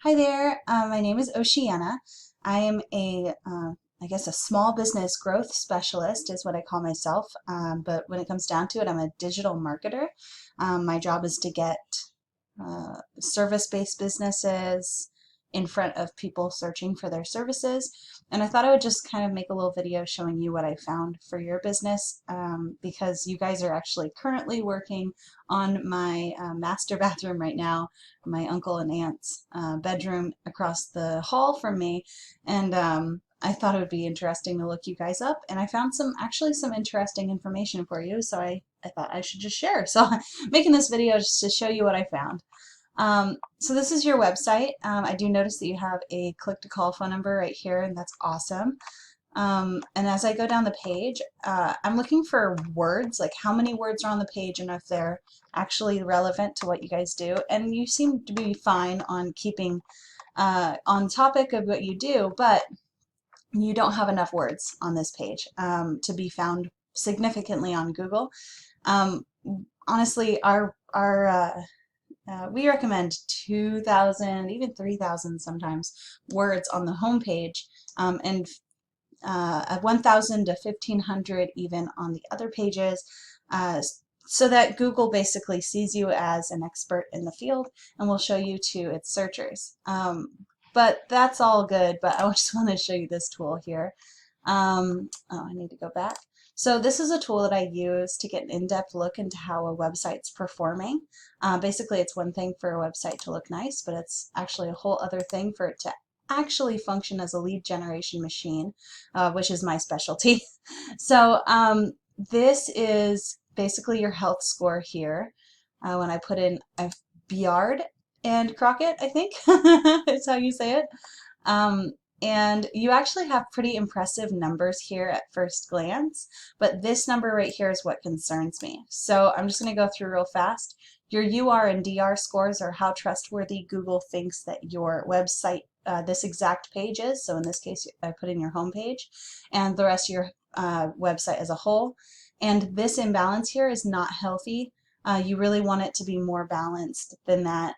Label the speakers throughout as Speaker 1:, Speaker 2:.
Speaker 1: Hi there, my name is Oceana. I am I guess a small business growth specialist is what I call myself, but when it comes down to it, I'm a digital marketer. My job is to get service-based businesses in front of people searching for their services. And I thought I would just kind of make a little video showing you what I found for your business because you guys are actually currently working on my master bathroom right now, my uncle and aunt's bedroom across the hall from me. And I thought it would be interesting to look you guys up, and I found actually some interesting information for you, so I thought I should just share. So I'm making this video just to show you what I found. So this is your website. I do notice that you have a click-to-call phone number right here, and that's awesome. And as I go down the page, I'm looking for words, like how many words are on the page and if they're actually relevant to what you guys do. And you seem to be fine on keeping on topic of what you do, but you don't have enough words on this page to be found significantly on Google. Um, Honestly, we recommend 2,000, even 3,000 sometimes, words on the home page, and 1,000 to 1,500 even on the other pages, so that Google basically sees you as an expert in the field and will show you to its searchers. But that's all good, but I just want to show you this tool here. Oh, I need to go back. So this is a tool that I use to get an in-depth look into how a website's performing. Basically, it's one thing for a website to look nice, but it's actually a whole other thing for it to actually function as a lead generation machine, which is my specialty. So this is basically your health score here. When I put in Biard and Crockett, I think is how you say it. Um, and you actually have pretty impressive numbers here at first glance, but this number right here is what concerns me. So I'm just going to go through real fast. Your UR and DR scores are how trustworthy Google thinks that your website, this exact page is. So in this case, I put in your home page and the rest of your website as a whole. And this imbalance here is not healthy. You really want it to be more balanced than that.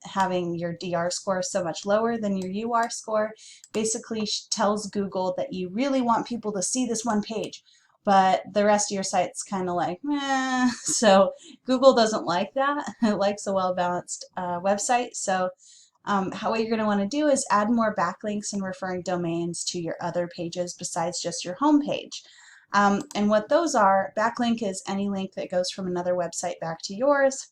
Speaker 1: Having your DR score so much lower than your UR score basically tells Google that you really want people to see this one page, but the rest of your site's kind of like, meh. So Google doesn't like that. It likes a well-balanced website. So what you're going to want to do is add more backlinks and referring domains to your other pages besides just your home page. And what those are, backlink is any link that goes from another website back to yours.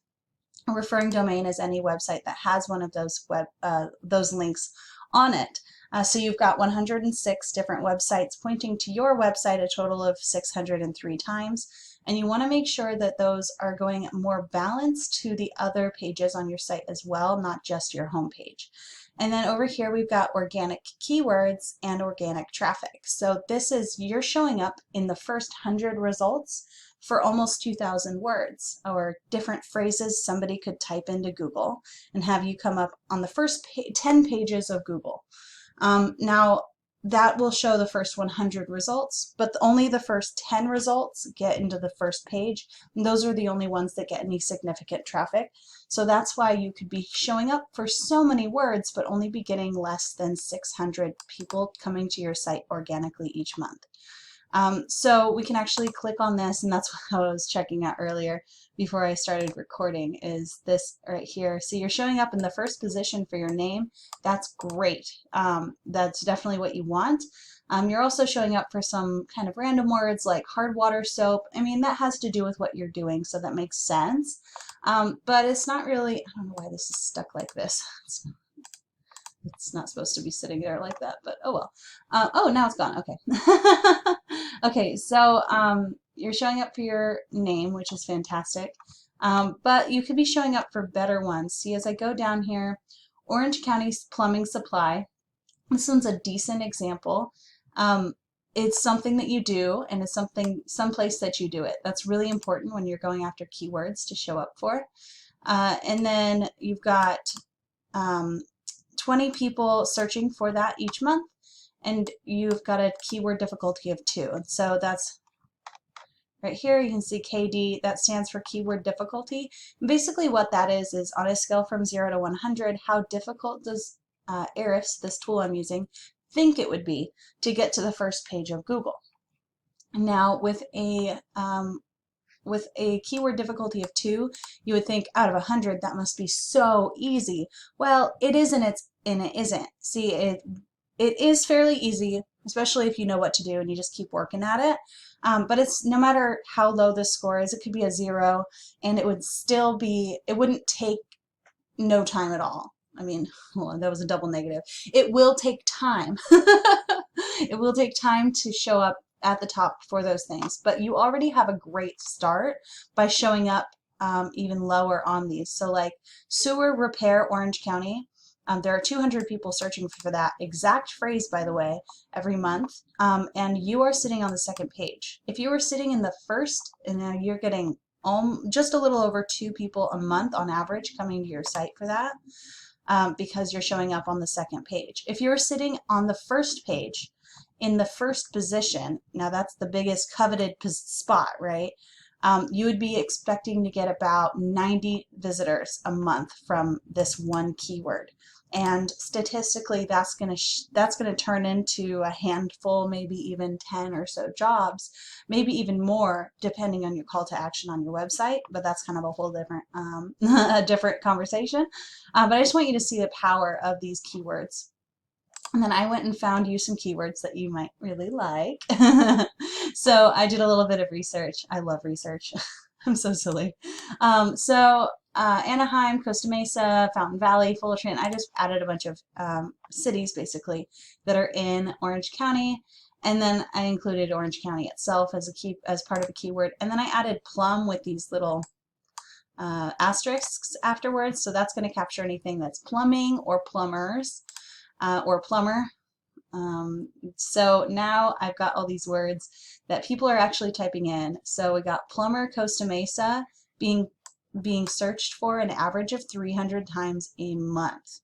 Speaker 1: A referring domain is any website that has one of those links on it. So you've got 106 different websites pointing to your website a total of 603 times. And you want to make sure that those are going more balanced to the other pages on your site as well, not just your home page. And then over here we've got organic keywords and organic traffic. So this is, you're showing up in the first 100 results for almost 2,000 words, or different phrases somebody could type into Google and have you come up on the first 10 pages of Google. Now, that will show the first 100 results, but only the first 10 results get into the first page, and those are the only ones that get any significant traffic. So that's why you could be showing up for so many words, but only be getting less than 600 people coming to your site organically each month. So we can actually click on this, and that's what I was checking out earlier before I started recording, is this right here. So you're showing up in the first position for your name. That's great. That's definitely what you want. You're also showing up for some kind of random words like hard water soap. I mean, that has to do with what you're doing, so that makes sense. But it's not really, I don't know why this is stuck like this. It's not supposed to be sitting there like that, but oh well. Oh, now it's gone. Okay. Okay, so you're showing up for your name, which is fantastic. But you could be showing up for better ones. See, as I go down here, Orange County Plumbing Supply. This one's a decent example. It's something that you do, and it's someplace that you do it. That's really important when you're going after keywords to show up for. And then you've got 20 people searching for that each month, and you've got a keyword difficulty of 2. And so that's right here you can see KD, that stands for keyword difficulty. And basically what that is on a scale from 0 to 100, how difficult does Ahrefs, this tool I'm using, think it would be to get to the first page of Google. Now with a keyword difficulty of 2, you would think out of 100 that must be so easy. Well, it isn't, and it isn't. See, it is fairly easy, especially if you know what to do and you just keep working at it. But it's no matter how low the score is, it could be a 0 and it would still be, it wouldn't take no time at all. I mean, hold on, that was a double negative. It will take time. It will take time to show up at the top for those things, but you already have a great start by showing up even lower on these. So like sewer repair Orange County, there are 200 people searching for that exact phrase, by the way, every month, and you are sitting on the second page. If you were sitting in the first, and you're getting just a little over 2 people a month on average coming to your site for that, because you're showing up on the second page. If you're sitting on the first page in the first position, now that's the biggest coveted spot, right? You would be expecting to get about 90 visitors a month from this one keyword. And statistically, that's going to turn into a handful, maybe even 10 or so jobs, maybe even more, depending on your call to action on your website. But that's kind of a whole different, a different conversation. But I just want you to see the power of these keywords. And then I went and found you some keywords that you might really like. So I did a little bit of research. I love research. I'm so silly. Anaheim, Costa Mesa, Fountain Valley, Fullerton. I just added a bunch of cities basically that are in Orange County, and then I included Orange County itself as part of a keyword, and then I added plum with these little asterisks afterwards. So that's going to capture anything that's plumbing or plumbers or plumber. So now I've got all these words that people are actually typing in. So we got plumber Costa Mesa being searched for an average of 300 times a month.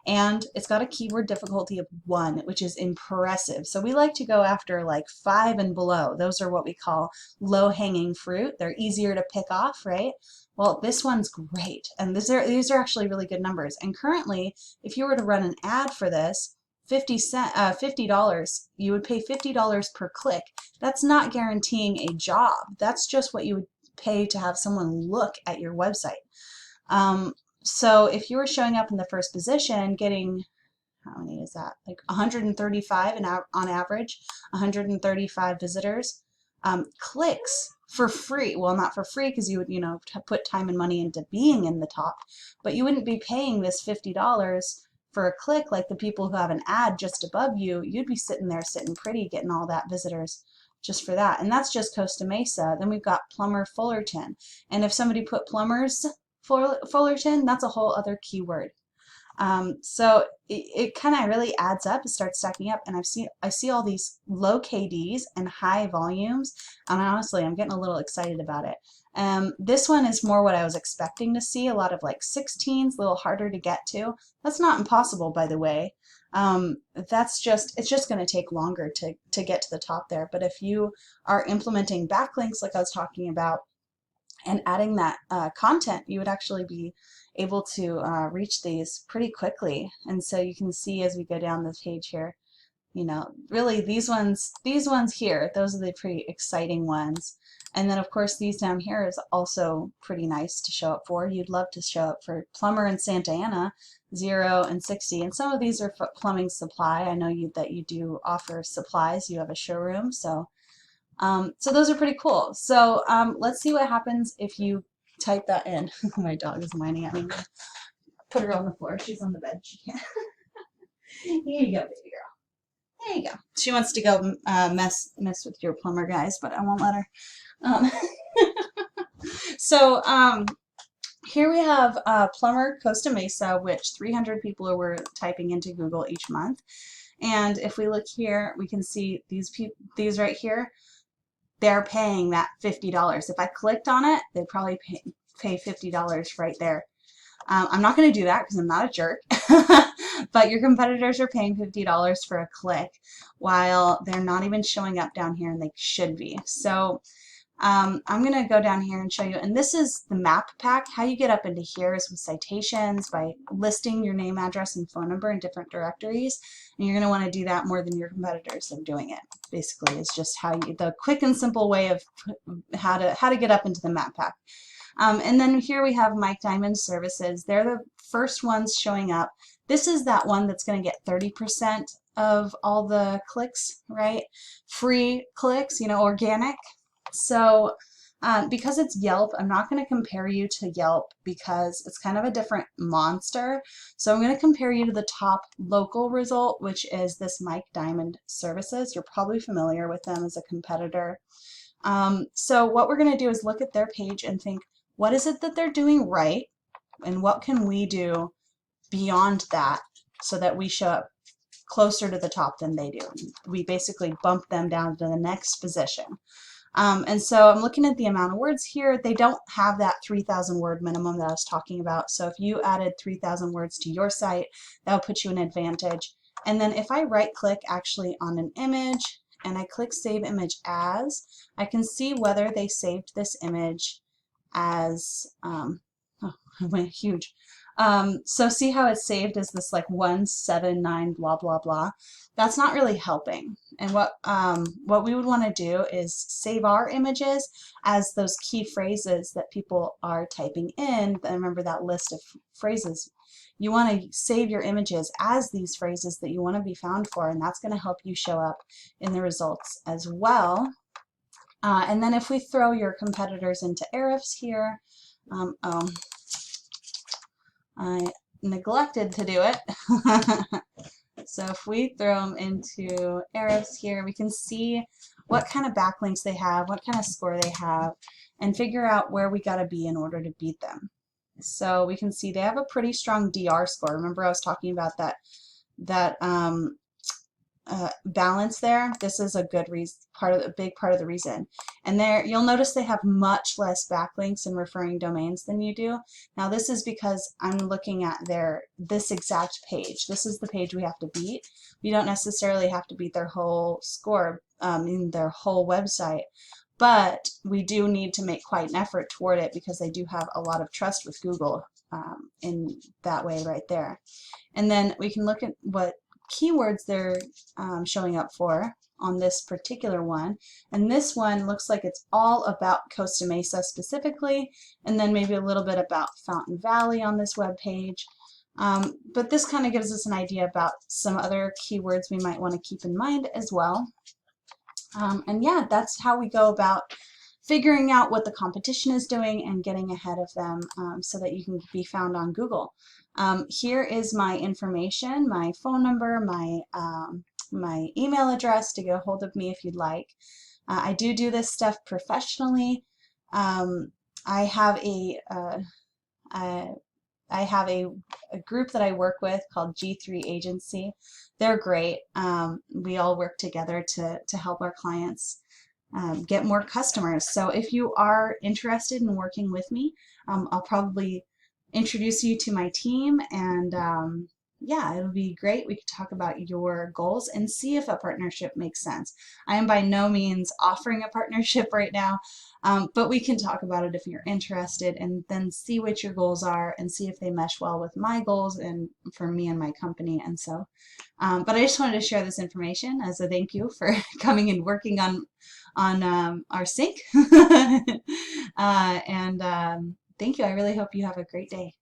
Speaker 1: And it's got a keyword difficulty of 1, which is impressive. So we like to go after like 5 and below. Those are what we call low-hanging fruit. They're easier to pick off, right? Well, this one's great. And these are actually really good numbers. And currently, if you were to run an ad for this, $50, you would pay $50 per click. That's not guaranteeing a job. That's just what you would pay to have someone look at your website. So if you were showing up in the first position, getting, how many is that? Like 135 on average, 135 visitors, clicks for free. Well, not for free because you would, put time and money into being in the top, but you wouldn't be paying this $50 for a click like the people who have an ad just above you. You'd be sitting there sitting pretty getting all that visitors just for that. And that's just Costa Mesa. Then we've got plumber Fullerton. And if somebody put plumbers Fullerton, that's a whole other keyword. So it kind of really adds up. It starts stacking up, and I see all these low KDs and high volumes, and honestly, I'm getting a little excited about it. This one is more what I was expecting to see, a lot of like 16s, a little harder to get to. That's not impossible, by the way. It's just going to take longer to get to the top there. But if you are implementing backlinks like I was talking about and adding that content, you would actually be able to reach these pretty quickly. And so you can see as we go down this page here, really these ones here, those are the pretty exciting ones. And then of course these down here is also pretty nice to show up for. You'd love to show up for plumber in Santa Ana, 0 and 60. And some of these are plumbing supply. I know that you do offer supplies. You have a showroom, so those are pretty cool. So let's see what happens if you type that in. My dog is whining at me. Put her on the floor. She's on the bed. She can't. Here you go, baby girl. There you go. She wants to go mess with your plumber guys, but I won't let her. So here we have plumber Costa Mesa, which 300 people were typing into Google each month. And if we look here, we can see these right here. They're paying that $50. If I clicked on it, they'd probably pay $50 right there. I'm not going to do that because I'm not a jerk, but your competitors are paying $50 for a click while they're not even showing up down here, and they should be. So I'm going to go down here and show you, and this is the map pack. How you get up into here is with citations, by listing your name, address, and phone number in different directories, and you're going to want to do that more than your competitors are doing it. Basically, it's just how you, the quick and simple way of how to get up into the map pack. And then here we have Mike Diamond Services. They're the first ones showing up. This is that one that's going to get 30% of all the clicks, right? Free clicks, you know, organic. So because it's Yelp, I'm not going to compare you to Yelp because it's kind of a different monster. So I'm going to compare you to the top local result, which is this Mike Diamond Services. You're probably familiar with them as a competitor. So what we're going to do is look at their page and think, what is it that they're doing right? And what can we do beyond that so that we show up closer to the top than they do? We basically bump them down to the next position. And so I'm looking at the amount of words here. They don't have that 3,000 word minimum that I was talking about. So if you added 3,000 words to your site, that will put you in advantage. And then if I right click actually on an image and I click Save Image As, I can see whether they saved this image as, oh, I went huge. So see how it's saved as this like 179 blah blah blah. That's not really helping. And what we would want to do is save our images as those key phrases that people are typing in. And remember that list of phrases. You want to save your images as these phrases that you want to be found for, and that's going to help you show up in the results as well. And then if we throw your competitors into Ahrefs here, I neglected to do it. So if we throw them into Ahrefs here, we can see what kind of backlinks they have, what kind of score they have, and figure out where we got to be in order to beat them. So we can see they have a pretty strong DR score. Remember I was talking about that balance there. This is a good reason, a big part of the reason. And there you'll notice they have much less backlinks and referring domains than you do. Now this is because I'm looking at this exact page. This is the page we have to beat. We don't necessarily have to beat their whole score in their whole website, but we do need to make quite an effort toward it because they do have a lot of trust with Google in that way right there. And then we can look at what keywords they're showing up for on this particular one, and this one looks like it's all about Costa Mesa specifically, and then maybe a little bit about Fountain Valley on this web page. But this kind of gives us an idea about some other keywords we might want to keep in mind as well. And yeah, that's how we go about figuring out what the competition is doing and getting ahead of them so that you can be found on Google. Here is my information, my phone number, my email address to get a hold of me if you'd like. I do this stuff professionally. I have a group that I work with called G3 Agency. They're great. We all work together to help our clients get more customers. So if you are interested in working with me, I'll probably introduce you to my team, and yeah, it'll be great. We could talk about your goals and see if a partnership makes sense. I am by no means offering a partnership right now, but we can talk about it if you're interested, and then see what your goals are and see if they mesh well with my goals and for me and my company. And so, but I just wanted to share this information as a thank you for coming and working on our sync. Thank you. I really hope you have a great day.